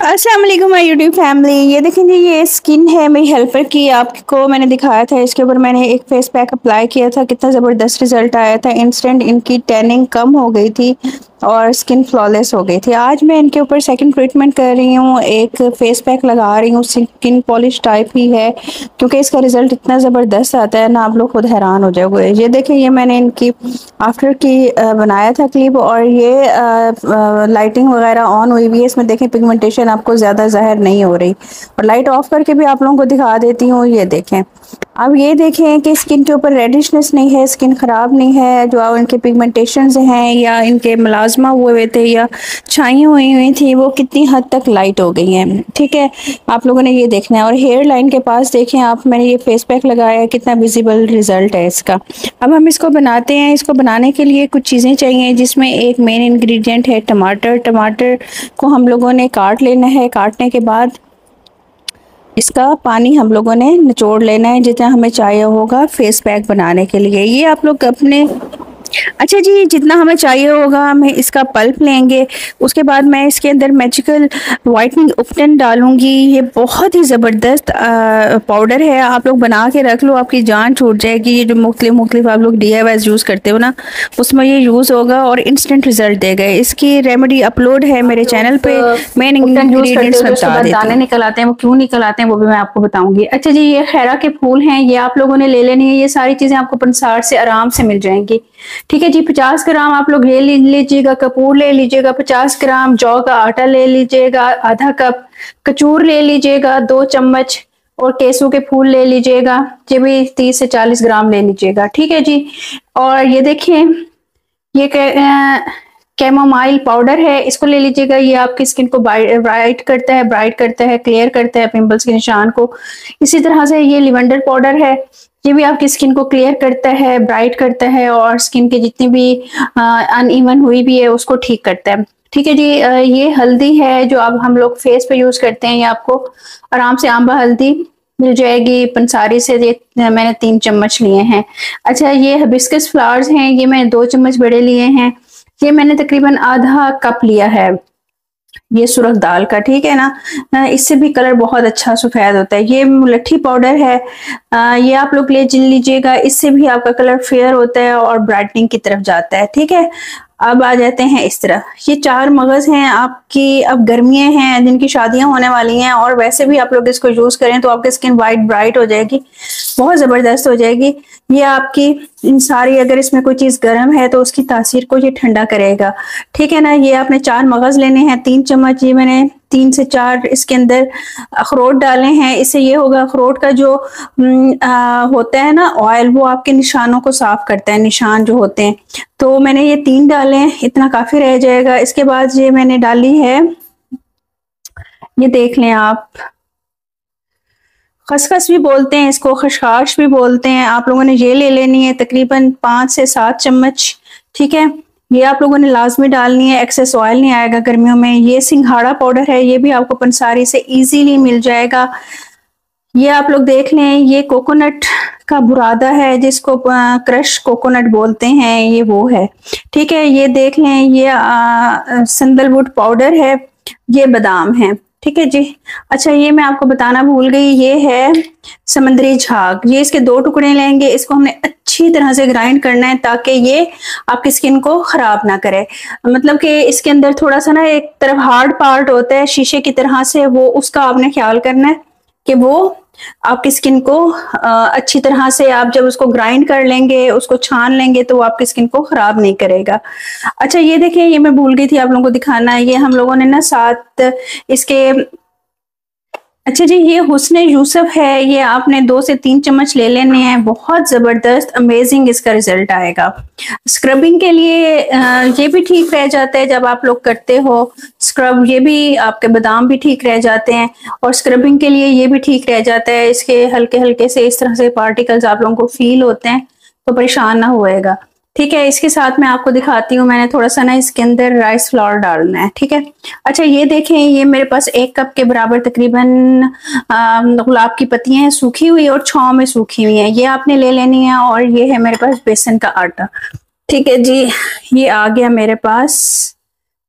अस्सलाम वालेकुम my YouTube family. ये देखें जी, ये स्किन है मेरी हेल्पर की। आपको मैंने दिखाया था, इसके ऊपर मैंने एक फेस पैक अप्लाई किया था, कितना ज़बरदस्त रिजल्ट आया था। इंस्टेंट इनकी टैनिंग कम हो गई थी और स्किन फ्लॉलेस हो गई थी। आज मैं इनके ऊपर सेकंड ट्रीटमेंट कर रही हूँ, एक फेस पैक लगा रही हूँ, स्किन पॉलिश टाइप ही है क्योंकि इसका रिजल्ट इतना ज़बरदस्त आता है ना, आप लोग खुद हैरान हो जाओगे। ये देखें, ये मैंने इनकी आफ्टर की बनाया था क्लिप, और ये लाइटिंग वगैरह ऑन हुई हुई है। इसमें देखें पिगमेंटेशन आपको ज़्यादा ज़ाहिर नहीं हो रही, और लाइट ऑफ करके भी आप लोगों को दिखा देती हूँ। ये देखें, अब ये देखें कि स्किन के ऊपर रेडिशनेस नहीं है, स्किन ख़राब नहीं है। जो इनके पिगमेंटेशंस हैं या इनके मुलाजमा हुए हुए थे या छाई हुई थी, वो कितनी हद तक लाइट हो गई हैं। ठीक है, आप लोगों ने ये देखना है। और हेयर लाइन के पास देखें आप, मैंने ये फेस पैक लगाया है, कितना विजिबल रिजल्ट है इसका। अब हम इसको बनाते हैं। इसको बनाने के लिए कुछ चीज़ें चाहिए, जिसमें एक मेन इंग्रेडिएंट है टमाटर। टमाटर को हम लोगों ने काट लेना है। काटने के बाद इसका पानी हम लोगों ने निचोड़ लेना है, जितना हमें चाहिए होगा फेस पैक बनाने के लिए। ये आप लोग अपने अच्छा जी, जितना हमें चाहिए होगा हम इसका पल्प लेंगे। उसके बाद मैं इसके अंदर मैजिकल वाइटनिंग उपटन डालूंगी। ये बहुत ही ज़बरदस्त पाउडर है, आप लोग बना के रख लो, आपकी जान छूट जाएगी। ये जो मुख्तलिफ आप लोग DIY यूज़ करते हो ना, उसमें ये यूज़ होगा और इंस्टेंट रिजल्ट देगा। इसकी रेमेडी अपलोड है मेरे चैनल पे। मेन इंग्रेडिएंट्स मैं बता देती हूँ। दाने निकल आते हैं, वो क्यों निकल आते हैं वो भी मैं आपको बताऊंगी। अच्छा जी, ये खैरा के फूल हैं, ये आप लोगों ने ले लेनी है। ये सारी चीज़ें आपको पंसार से आराम से मिल जाएंगी। ठीक है जी, 50 ग्राम आप लोग ले लीजिएगा कपूर, ले लीजिएगा 50 ग्राम जौ का आटा ले लीजिएगा, आधा कप कचूर ले लीजिएगा, 2 चम्मच, और केसू के फूल ले लीजिएगा, ये भी 30 से 40 ग्राम ले लीजिएगा। ठीक है जी, और ये देखिए, ये कैमोमाइल पाउडर है, इसको ले लीजिएगा। ये आपकी स्किन को ब्राइट करता है, क्लियर करता है पिंपल्स के निशान को। इसी तरह से ये लिवेंडर पाउडर है, ये भी आपकी स्किन को क्लियर करता है, ब्राइट करता है, और स्किन के जितनी भी अनइवन हुई भी है उसको ठीक करता है। ठीक है जी, ये हल्दी है जो अब हम लोग फेस पे यूज करते हैं। ये आपको आराम से आंबा हल्दी मिल जाएगी पंसारी से। ये मैंने 3 चम्मच लिए हैं। अच्छा, ये हिबिस्कस फ्लावर्स हैं, ये मैंने 2 चम्मच बड़े लिए हैं। ये मैंने तकरीबन आधा कप लिया है, ये सुरख दाल का। ठीक है ना, इससे भी कलर बहुत अच्छा सफेद होता है। ये मुलट्ठी पाउडर है, ये आप लोग ले लीजिएगा, इससे भी आपका कलर फेयर होता है और ब्राइटनिंग की तरफ जाता है। ठीक है, अब आ जाते हैं इस तरह। ये 4 मगज हैं आपकी। अब गर्मियां हैं, जिनकी शादियां होने वाली हैं, और वैसे भी आप लोग इसको यूज करें तो आपकी स्किन वाइट ब्राइट हो जाएगी, बहुत जबरदस्त हो जाएगी। ये आपकी इन सारी, अगर इसमें कोई चीज गर्म है तो उसकी तासीर को ये ठंडा करेगा। ठीक है ना, ये आपने 4 मगज लेने हैं, 3 चम्मच, ये मैंने 3 से 4 इसके अंदर अखरोट डाले हैं। इससे ये होगा, अखरोट का जो होता है ना ऑयल, वो आपके निशानों को साफ करता है, निशान जो होते हैं। तो मैंने ये 3 डाले हैं, इतना काफी रह जाएगा। इसके बाद ये मैंने डाली है, ये देख लें आप, खसखस भी बोलते हैं इसको, खशखाश भी बोलते हैं। आप लोगों ने ये ले लेनी है तकरीबन 5 से 7 चम्मच। ठीक है, ये आप लोगों ने लाजमी डालनी है, एक्सेस ऑयल नहीं आएगा गर्मियों में। ये सिंघाड़ा पाउडर है, ये भी आपको पंसारी से इजीली मिल जाएगा। ये आप लोग देख लें, ये कोकोनट का बुरादा है, जिसको क्रश कोकोनट बोलते हैं, ये वो है। ठीक है, ये देख लें, ये संदलवुड पाउडर है, ये बादाम है। ठीक है जी। अच्छा, ये मैं आपको बताना भूल गई, ये है समंदरी झाग। ये इसके 2 टुकड़े लेंगे, इसको हमने अच्छी तरह से ग्राइंड करना है ताकि ये आपकी स्किन को खराब ना करे। मतलब कि इसके अंदर थोड़ा सा ना एक तरफ हार्ड पार्ट होता है शीशे की तरह से, वो उसका आपने ख्याल करना है कि वो आपकी स्किन को अच्छी तरह से, आप जब उसको ग्राइंड कर लेंगे, उसको छान लेंगे, तो वो आपकी स्किन को खराब नहीं करेगा। अच्छा, ये देखिए, ये मैं भूल गई थी आप लोगों को दिखाना, ये हम लोगों ने ना साथ इसके, अच्छा जी, ये हुस्न यूसुफ है, ये आपने 2 से 3 चम्मच ले लेने हैं। बहुत जबरदस्त अमेजिंग इसका रिजल्ट आएगा। स्क्रबिंग के लिए ये भी ठीक रह जाता है जब आप लोग करते हो स्क्रब, ये भी आपके बादाम भी ठीक रह जाते हैं, और स्क्रबिंग के लिए ये भी ठीक रह जाता है। इसके हल्के हल्के से इस तरह से पार्टिकल्स आप लोगों को फील होते हैं, तो परेशान ना होएगा। ठीक है, इसके साथ मैं आपको दिखाती हूँ, मैंने थोड़ा सा ना इसके अंदर राइस फ्लावर डालना है। ठीक है, अच्छा, ये देखें, ये मेरे पास 1 कप के बराबर तकरीबन गुलाब की पत्तियां हैं, सूखी हुई और छांव में सूखी हुई हैं, ये आपने ले लेनी है। और ये है मेरे पास बेसन का आटा। ठीक है जी, ये आ गया मेरे पास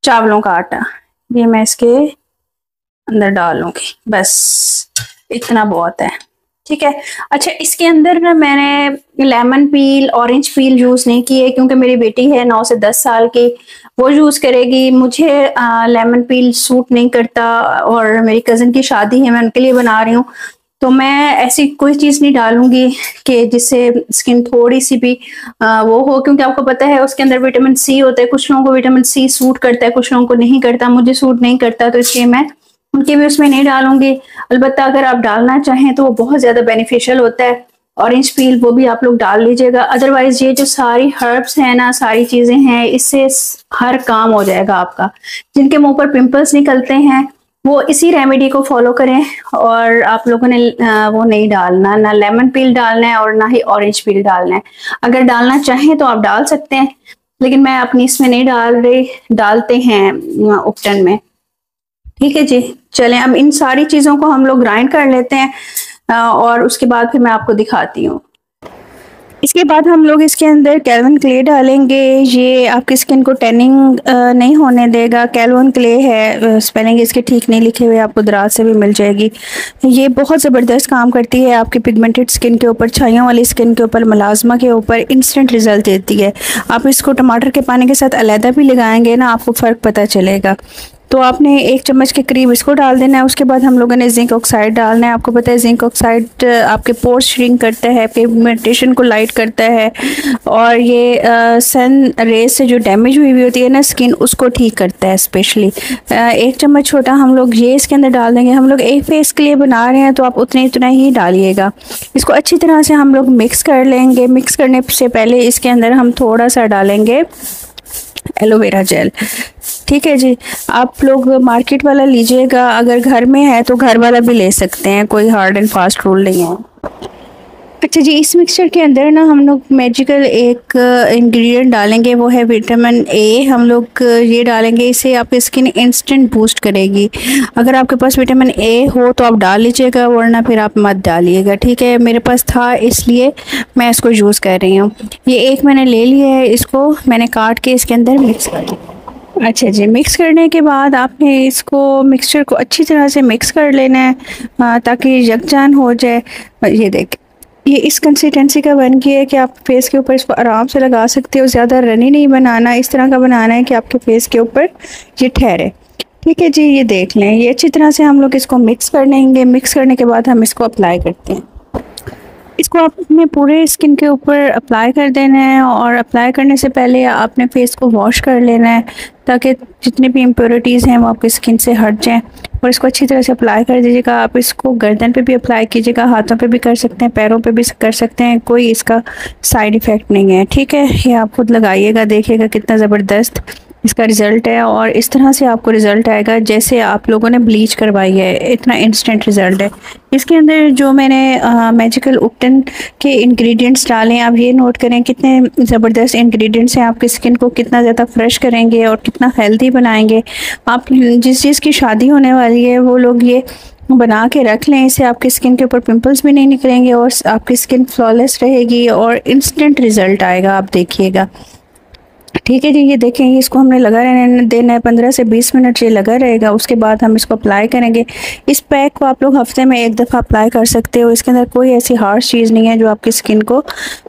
चावलों का आटा। ये मैं इसके अंदर डालूंगी, बस इतना बहुत है। ठीक है। अच्छा, इसके अंदर ना मैंने लेमन पील, ऑरेंज पील यूज नहीं की है क्योंकि मेरी बेटी है 9 से 10 साल की, वो यूज करेगी। मुझे लेमन पील सूट नहीं करता और मेरी कजन की शादी है, मैं उनके लिए बना रही हूँ, तो मैं ऐसी कोई चीज नहीं डालूंगी कि जिससे स्किन थोड़ी सी भी वो हो, क्योंकि आपको पता है उसके अंदर विटामिन सी होता है। कुछ लोगों को विटामिन सी सूट करता है, कुछ लोगों को नहीं करता। मुझे सूट नहीं करता, तो इसलिए मैं उनके भी उसमें नहीं डालूंगी। अलबत्ता अगर आप डालना चाहें तो वो बहुत ज्यादा बेनिफिशियल होता है, ऑरेंज पील वो भी आप लोग डाल लीजिएगा। अदरवाइज ये जो सारी हर्ब्स हैं ना, सारी चीजें हैं, इससे हर काम हो जाएगा आपका। जिनके मुंह पर पिंपल्स निकलते हैं वो इसी रेमेडी को फॉलो करें, और आप लोगों ने वो नहीं डालना, ना लेमन पील डालना है और ना ही ऑरेंज पील डालना है। अगर डालना चाहें तो आप डाल सकते हैं, लेकिन मैं अपनी इसमें नहीं डाल रही, डालते हैं उपटन में। ठीक है जी, चलें अब इन सारी चीजों को हम लोग ग्राइंड कर लेते हैं और उसके बाद फिर मैं आपको दिखाती हूँ। इसके बाद हम लोग इसके अंदर कैल्विन क्ले डालेंगे। ये आपकी स्किन को टैनिंग नहीं होने देगा। कैल्विन क्ले है, स्पेलिंग इसके ठीक नहीं लिखे हुए, आपको दराज से भी मिल जाएगी। ये बहुत ज़बरदस्त काम करती है आपकी पिगमेंटेड स्किन के ऊपर, छाइयों वाली स्किन के ऊपर, मलाजमा के ऊपर इंस्टेंट रिजल्ट देती है। आप इसको टमाटर के पानी के साथ अलहदा भी लगाएंगे ना, आपको फ़र्क पता चलेगा। तो आपने 1 चम्मच के करीब इसको डाल देना है। उसके बाद हम लोगों ने जिंक ऑक्साइड डालना है। आपको पता है जिंक ऑक्साइड आपके पोर्स श्रिंक करता है, पिगमेंटेशन को लाइट करता है, और ये सन रेज से जो डैमेज हुई होती है ना स्किन, उसको ठीक करता है। स्पेशली 1 चम्मच छोटा हम लोग ये इसके अंदर डाल देंगे। हम लोग एक फेस के लिए बना रहे हैं तो आप उतना ही डालिएगा। इसको अच्छी तरह से हम लोग मिक्स कर लेंगे। मिक्स करने से पहले इसके अंदर हम थोड़ा सा डालेंगे एलोवेरा जेल। ठीक है जी, आप लोग मार्केट वाला लीजिएगा, अगर घर में है तो घर वाला भी ले सकते हैं, कोई हार्ड एंड फास्ट रूल नहीं है। अच्छा जी, इस मिक्सचर के अंदर ना हम लोग मैजिकल एक इंग्रेडिएंट डालेंगे, वो है विटामिन ए। हम लोग ये डालेंगे, इससे आपकी स्किन इंस्टेंट बूस्ट करेगी। अगर आपके पास विटामिन ए हो तो आप डाल लीजिएगा, वरना फिर आप मत डालिएगा। ठीक है, मेरे पास था इसलिए मैं इसको यूज़ कर रही हूँ। ये एक मैंने ले लिया है, इसको मैंने काट के इसके अंदर मिक्स कर दिया। अच्छा जी, मिक्स करने के बाद आपने इसको मिक्सचर को अच्छी तरह से मिक्स कर लेना है ताकि यकजान हो जाए। ये देख, ये इस कंसिस्टेंसी का बन गया है कि आप फेस के ऊपर इसको आराम से लगा सकते हो। ज़्यादा रनी नहीं बनाना, इस तरह का बनाना है कि आपके फेस के ऊपर ये ठहरे। ठीक है जी, ये देख लें, ये अच्छी तरह से हम लोग इसको मिक्स कर लेंगे। मिक्स करने के बाद हम इसको अप्लाई करते हैं। इसको आप अपने पूरे स्किन के ऊपर अप्लाई कर देना है, और अप्लाई करने से पहले आपने फेस को वॉश कर लेना है ताकि जितनी भी इम्प्योरिटीज़ हैं वो आपकी स्किन से हट जाएं। और इसको अच्छी तरह से अप्लाई कर दीजिएगा। आप इसको गर्दन पे भी अप्लाई कीजिएगा, हाथों पे भी कर सकते हैं, पैरों पे भी कर सकते हैं, कोई इसका साइड इफ़ेक्ट नहीं है। ठीक है, ये आप खुद लगाइएगा, देखिएगा कितना ज़बरदस्त इसका रिज़ल्ट है, और इस तरह से आपको रिज़ल्ट आएगा जैसे आप लोगों ने ब्लीच करवाई है, इतना इंस्टेंट रिज़ल्ट है। इसके अंदर जो मैंने मैजिकल उपटन के इंग्रेडिएंट्स डाले हैं, आप ये नोट करें कितने ज़बरदस्त इंग्रेडिएंट्स हैं, आपकी स्किन को कितना ज़्यादा फ्रेश करेंगे और कितना हेल्दी बनाएंगे। आप जिस चीज़ की शादी होने वाली है वो लोग ये बना के रख लें, इससे आपकी स्किन के ऊपर पिंपल्स भी नहीं निकलेंगे और आपकी स्किन फ्लॉलेस रहेगी और इंस्टेंट रिज़ल्ट आएगा, आप देखिएगा। ठीक है जी, ये देखें, इसको हमने लगा रहने देना है 15 से 20 मिनट, ये लगा रहेगा। उसके बाद हम इसको अप्लाई करेंगे। इस पैक को आप लोग हफ्ते में 1 दफ़ा अप्लाई कर सकते हो। इसके अंदर कोई ऐसी हार्श चीज़ नहीं है जो आपकी स्किन को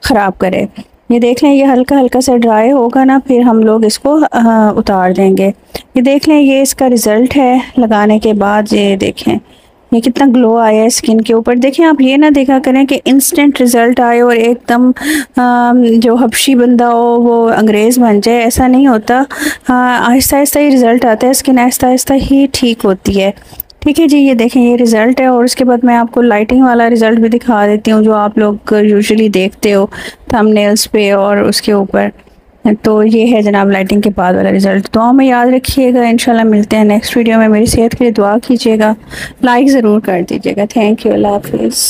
ख़राब करे। ये देख लें, ये हल्का हल्का सा ड्राई होगा ना, फिर हम लोग इसको उतार देंगे। ये देख लें, ये इसका रिज़ल्ट है लगाने के बाद। ये देखें ये कितना ग्लो आया है स्किन के ऊपर। देखिए, आप ये ना देखा करें कि इंस्टेंट रिज़ल्ट आए और एकदम जो हबशी बंदा हो वो अंग्रेज़ बन जाए, ऐसा नहीं होता। आहिस्ता आहिस्ता ही रिज़ल्ट आता है, स्किन आहिस्ता आहिस्ता ही ठीक होती है। ठीक है जी, ये देखें, ये रिज़ल्ट है। और उसके बाद मैं आपको लाइटिंग वाला रिज़ल्ट भी दिखा देती हूँ जो आप लोग यूजुअली देखते हो थंबनेल्स पे और उसके ऊपर। तो ये है जनाब लाइटिंग के बाद वाला रिज़ल्ट। दुआ में याद रखिएगा, इंशाल्लाह मिलते हैं नेक्स्ट वीडियो में। मेरी सेहत के लिए दुआ कीजिएगा, लाइक ज़रूर कर दीजिएगा। थैंक यू, अल्लाह हाफिज़।